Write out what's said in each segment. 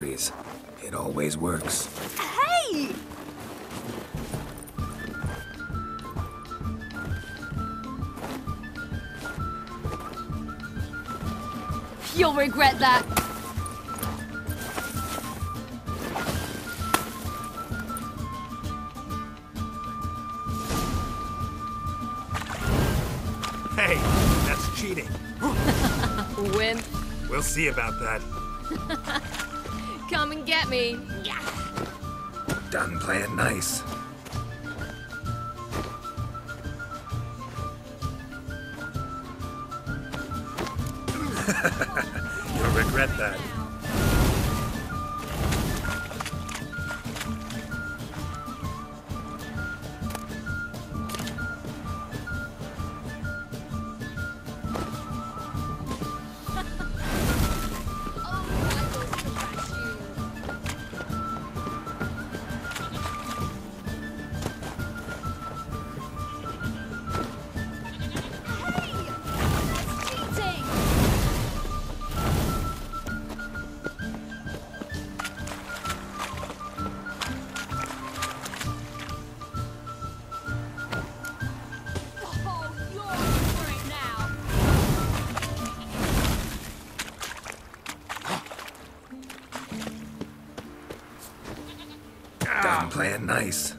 It always works. Hey! You'll regret that. Hey, that's cheating. Wimp. We'll see about that. Come and get me. Done playing nice. You'll regret that. Done playing nice.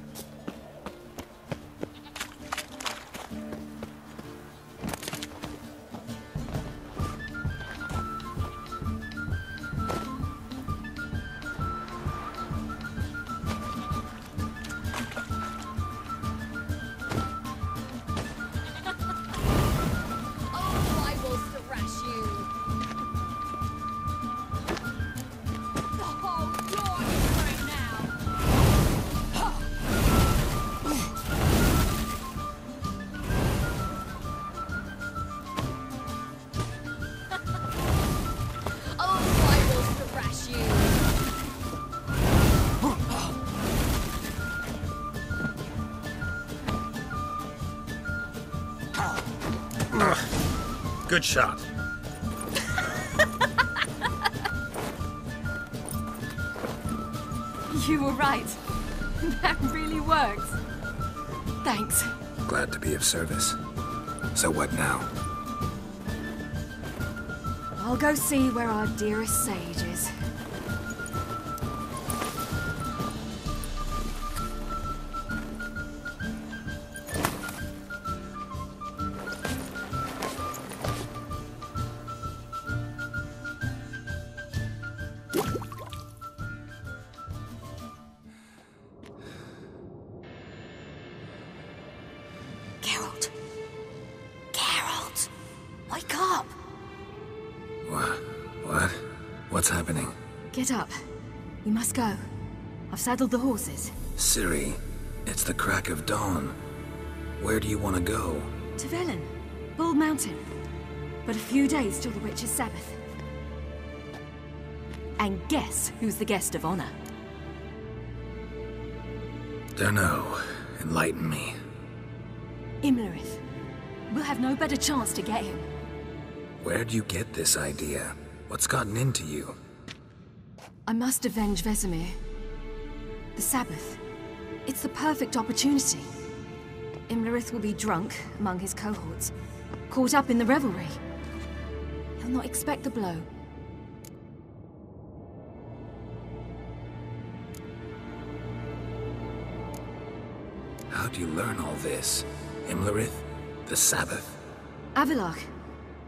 Good shot. You were right. That really works. Thanks. Glad to be of service. So what now? I'll go see where our dearest sage is. Geralt! Wake up! What? What's happening? Get up. We must go. I've saddled the horses. Ciri, it's the crack of dawn. Where do you want to go? To Velen. Bald Mountain. But a few days till the Witch's Sabbath. And guess who's the guest of honor? Dunno. Enlighten me. Imlerith. We'll have no better chance to get him. Where'd you get this idea? What's gotten into you? I must avenge Vesemir. The Sabbath. It's the perfect opportunity. Imlerith will be drunk among his cohorts, caught up in the revelry. He'll not expect the blow. How'd you learn all this? Imlerith? The Sabbath? Avallac'h.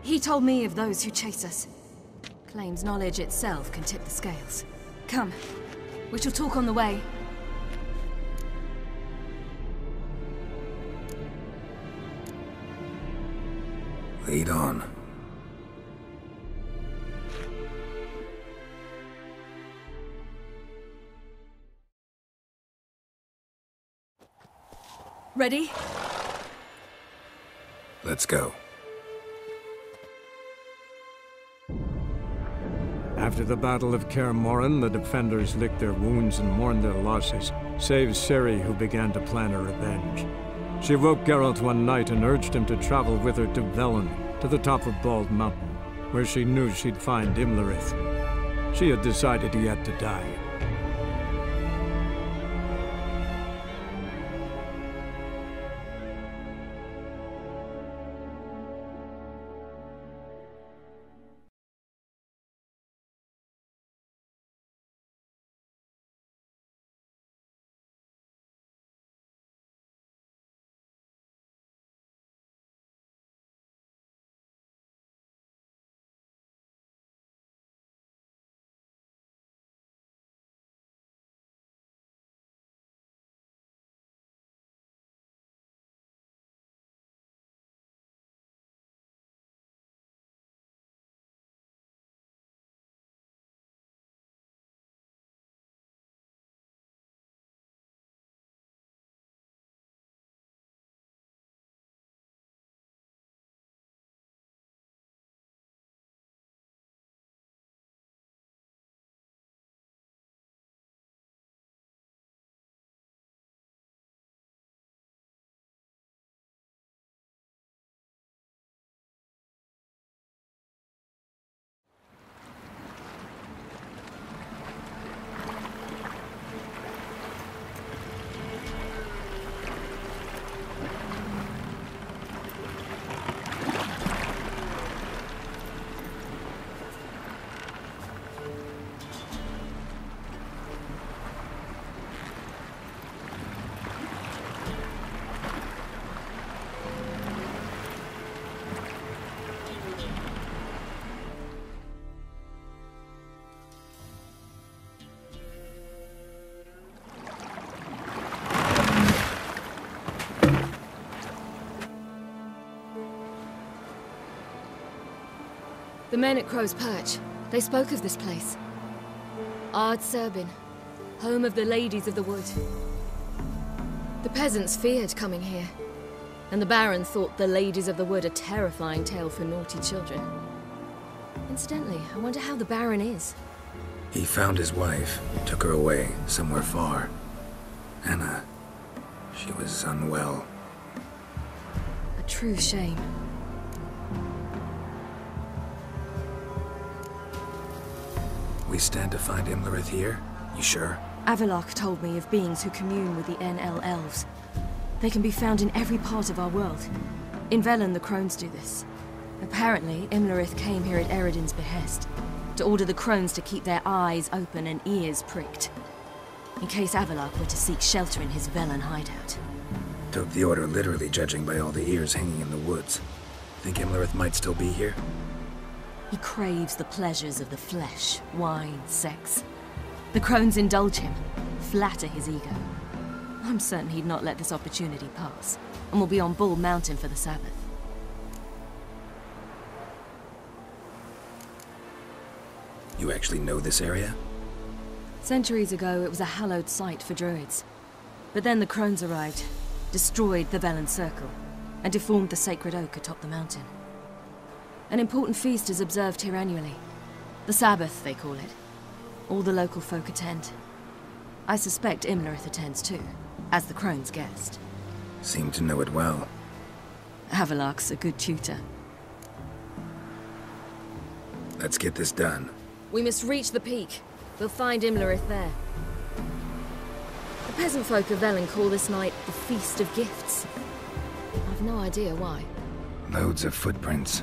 He told me of those who chase us. Claims knowledge itself can tip the scales. Come. We shall talk on the way. Lead on. Ready? Let's go. After the Battle of Kaer Morhen, the defenders licked their wounds and mourned their losses, save Ciri, who began to plan her revenge. She woke Geralt one night and urged him to travel with her to Velen, to the top of Bald Mountain, where she knew she'd find Imlerith. She had decided he had to die. The men at Crow's Perch, they spoke of this place. Ard Serbin, home of the Ladies of the Wood. The peasants feared coming here, and the Baron thought the Ladies of the Wood a terrifying tale for naughty children. Incidentally, I wonder how the Baron is. He found his wife, took her away, somewhere far. Anna, she was unwell. A true shame. We stand to find Imlerith here? You sure? Avallac'h told me of beings who commune with the NL Elves. They can be found in every part of our world. In Velen, the Crones do this. Apparently, Imlerith came here at Eredin's behest, to order the Crones to keep their eyes open and ears pricked, in case Avallac'h were to seek shelter in his Velen hideout. Took the order literally, judging by all the ears hanging in the woods. Think Imlerith might still be here? He craves the pleasures of the flesh, wine, sex. The Crones indulge him, flatter his ego. I'm certain he'd not let this opportunity pass, and will be on Bull Mountain for the Sabbath. You actually know this area? Centuries ago, it was a hallowed site for druids. But then the Crones arrived, destroyed the Velen Circle, and deformed the sacred oak atop the mountain. An important feast is observed here annually. The Sabbath, they call it. All the local folk attend. I suspect Imlerith attends too, as the Crone's guest. Seem to know it well. Avallac'h's a good tutor. Let's get this done. We must reach the peak. We'll find Imlerith there. The peasant folk of Velen call this night the Feast of Gifts. I've no idea why. Loads of footprints.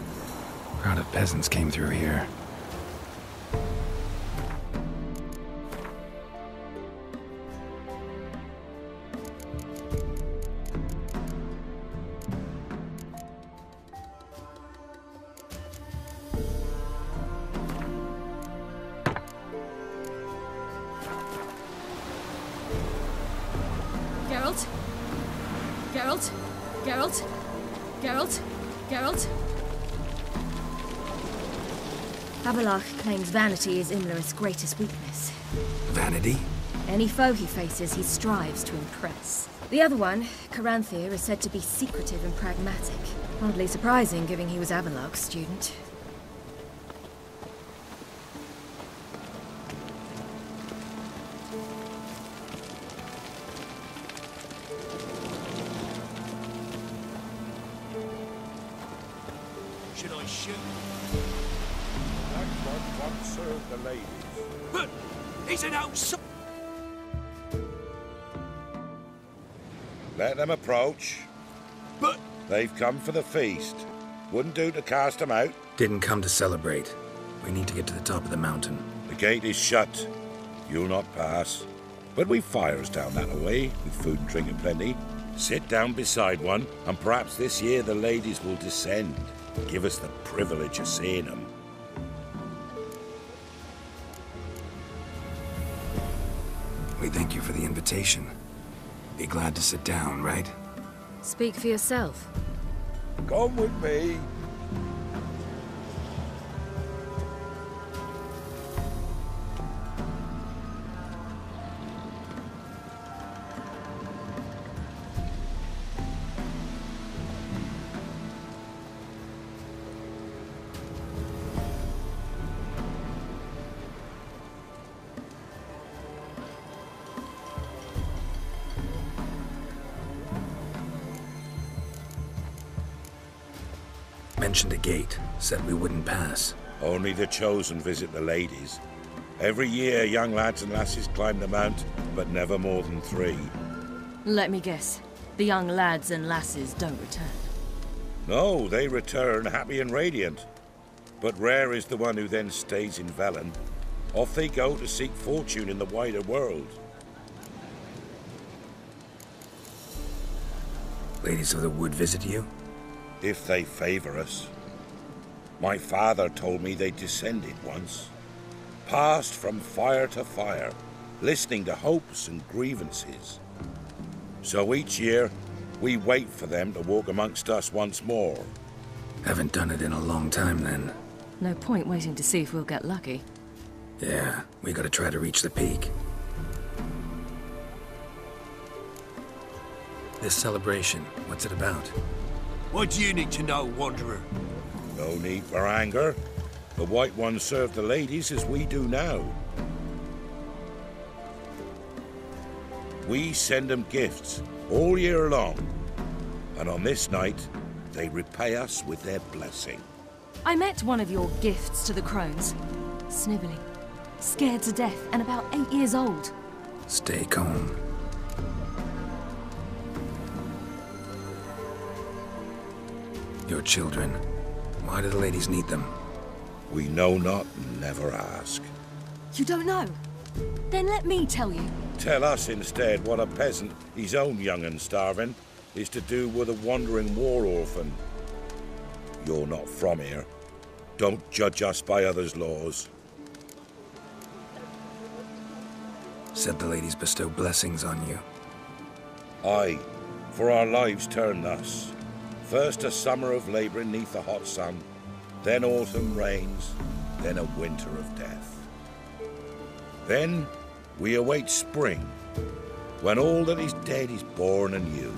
Crowd of peasants came through here. Geralt? Geralt? Geralt? Geralt? Geralt? Avallac'h claims vanity is Imlerith's greatest weakness. Vanity? Any foe he faces, he strives to impress. The other one, Caranthir, is said to be secretive and pragmatic. Hardly surprising, given he was Avallac'h's student. Should I shoot? That one once served the ladies. But he's an outside. Let them approach. But They've come for the feast. Wouldn't do to cast them out. Didn't come to celebrate. We need to get to the top of the mountain. The gate is shut. You'll not pass. But we've fires down that way, with food and drink aplenty. Sit down beside one, and perhaps this year the ladies will descend. Give us the privilege of seeing them. We thank you for the invitation. Be glad to sit down, right? Speak for yourself. Come with me. Mentioned a gate, said we wouldn't pass. Only the chosen visit the ladies. Every year, young lads and lasses climb the mount, but never more than 3. Let me guess. The young lads and lasses don't return. No, they return happy and radiant. But rare is the one who then stays in Velen. Off they go to seek fortune in the wider world. Ladies of the Wood visit you? If they favor us. My father told me they descended once. Passed from fire to fire, listening to hopes and grievances. So each year, we wait for them to walk amongst us once more. Haven't done it in a long time, then. No point waiting to see if we'll get lucky. Yeah, we gotta try to reach the peak. This celebration, what's it about? what do you need to know, Wanderer? No need for anger. The White Ones serve the ladies as we do now. We send them gifts all year long. And on this night, they repay us with their blessing. I met one of your gifts to the crones. Snivelling, scared to death, and about 8 years old. Stay calm. Your children. Why do the ladies need them? We know not and never ask. You don't know? Then let me tell you. Tell us instead what a peasant, his own young and starving, is to do with a wandering war orphan. You're not from here. Don't judge us by others' laws. Said the ladies bestow blessings on you. Aye, for our lives turn thus. First a summer of labouring neath the hot sun, then autumn rains, then a winter of death. Then we await spring, when all that is dead is born anew.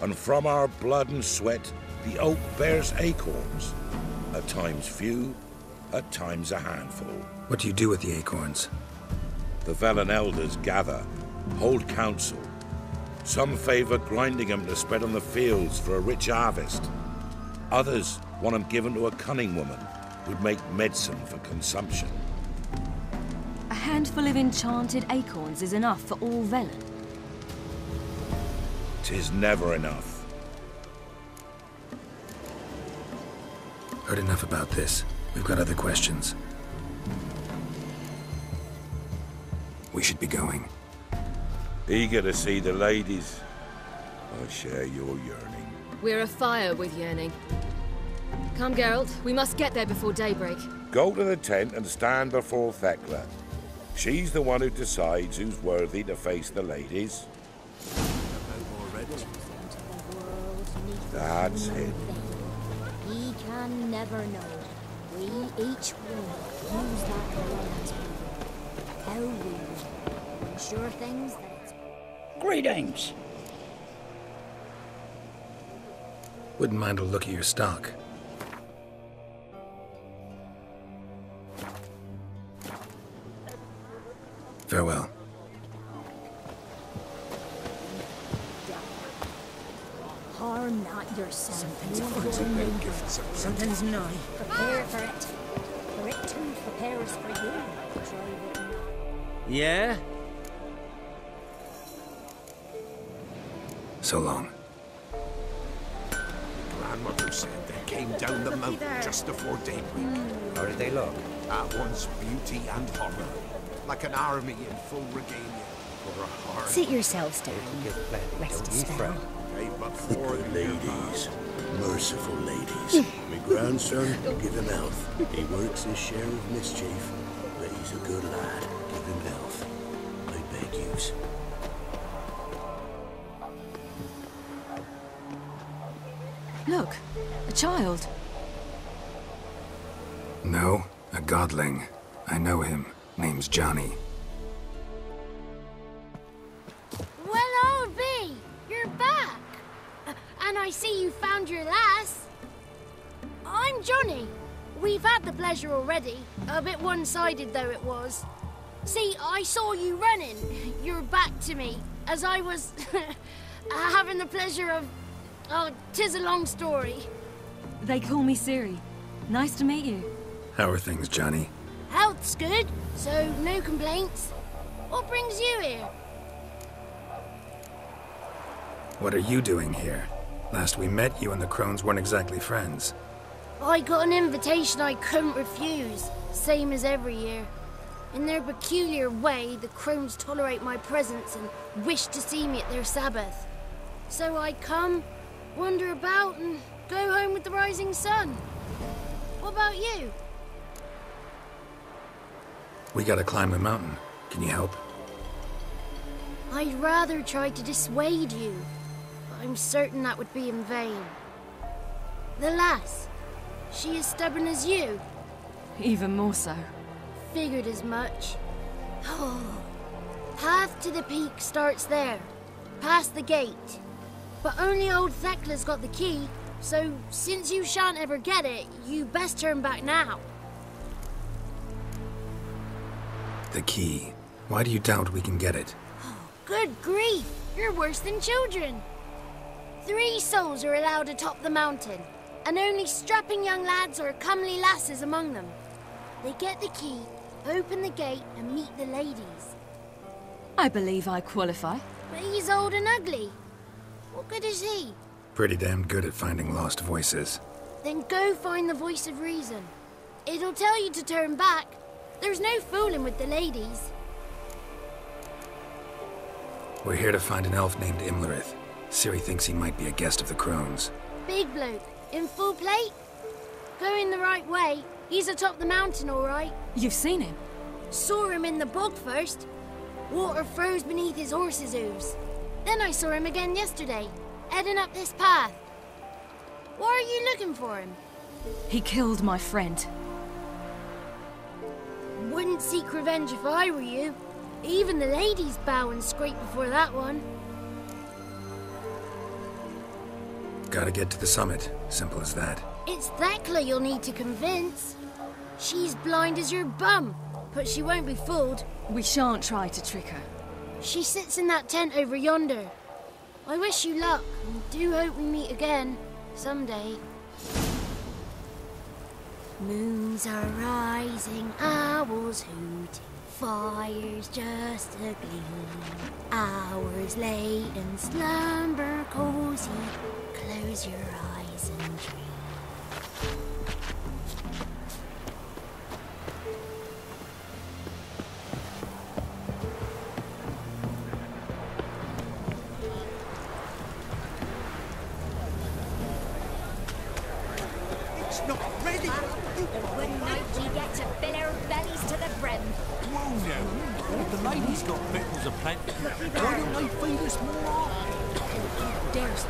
And from our blood and sweat the oak bears acorns, at times few, at times a handful. What do you do with the acorns? The Velen elders gather, hold council. Some favour grinding them to spread on the fields for a rich harvest. Others want them given to a cunning woman who'd make medicine for consumption. A handful of enchanted acorns is enough for all Velen. 'Tis never enough. Heard enough about this. We've got other questions. We should be going. Eager to see the ladies. I share your yearning. We're afire with yearning. Come, Geralt. We must get there before daybreak. Go to the tent and stand before Thekla. She's the one who decides who's worthy to face the ladies. That's it. He can never know. We each one use that right. How we will ensure things that it's... Greetings. Wouldn't mind a look at your stock. Farewell. Harm not yourself. Something's nigh. Prepare for it. For it too prepares for you. Try what Yeah? So long. Grandmother said they came down the mountain just before daybreak. How did they look? At once beauty and horror, like an army in full regalia. For a hard Sit yourselves down. Give plenty. Rest Don't a you spell. fret. day but The for good the ladies, merciful ladies. My grandson, give him health. He works his share of mischief, but he's a good lad. Give him health. I beg yous. Look, a child. No, a godling. I know him. Name's Johnny. Well, old B, you're back. And I see you found your lass. I'm Johnny. We've had the pleasure already. A bit one-sided though it was. See, I saw you running. Your back to me, as I was having the pleasure of... Oh, 'tis a long story. They call me Ciri. Nice to meet you. How are things, Johnny? Health's good, so no complaints. What brings you here? What are you doing here? Last we met, you and the Crones weren't exactly friends. I got an invitation I couldn't refuse, same as every year. In their peculiar way, the Crones tolerate my presence and wish to see me at their Sabbath. So I come, wander about, and go home with the rising sun. What about you? We gotta climb the mountain. Can you help? I'd rather try to dissuade you, but I'm certain that would be in vain. The lass, she as stubborn as you? Even more so. Figured as much. Oh, path to the peak starts there, past the gate. But only old Thekla's got the key, so since you shan't ever get it, you best turn back now. The key. Why do you doubt we can get it? Good grief, you're worse than children. 3 souls are allowed atop the mountain, and only strapping young lads or comely lasses among them. They get the key, open the gate, and meet the ladies. I believe I qualify. But he's old and ugly. What good is he? Pretty damn good at finding lost voices. Then go find the voice of reason. It'll tell you to turn back. There's no fooling with the ladies. We're here to find an elf named Imlerith. Ciri thinks he might be a guest of the Crones. Big bloke, in full plate. Going the right way. He's atop the mountain, all right. You've seen him? Saw him in the bog first. Water froze beneath his horse's hooves. Then I saw him again yesterday, heading up this path. Why are you looking for him? He killed my friend. Wouldn't seek revenge if I were you. Even the ladies bow and scrape before that one. Gotta get to the summit. Simple as that. It's Thekla you'll need to convince. She's blind as your bum, but she won't be fooled. We shan't try to trick her. She sits in that tent over yonder. I wish you luck, and do hope we meet again, someday. Moons are rising, owls hooting, fires just a gleam. Hours late and slumber cozy, close your eyes and dream. It's not ready! One night we get to fill our bellies to the brim. Whoa now! The ladies got victuals aplenty. Why don't they feed us more? Dares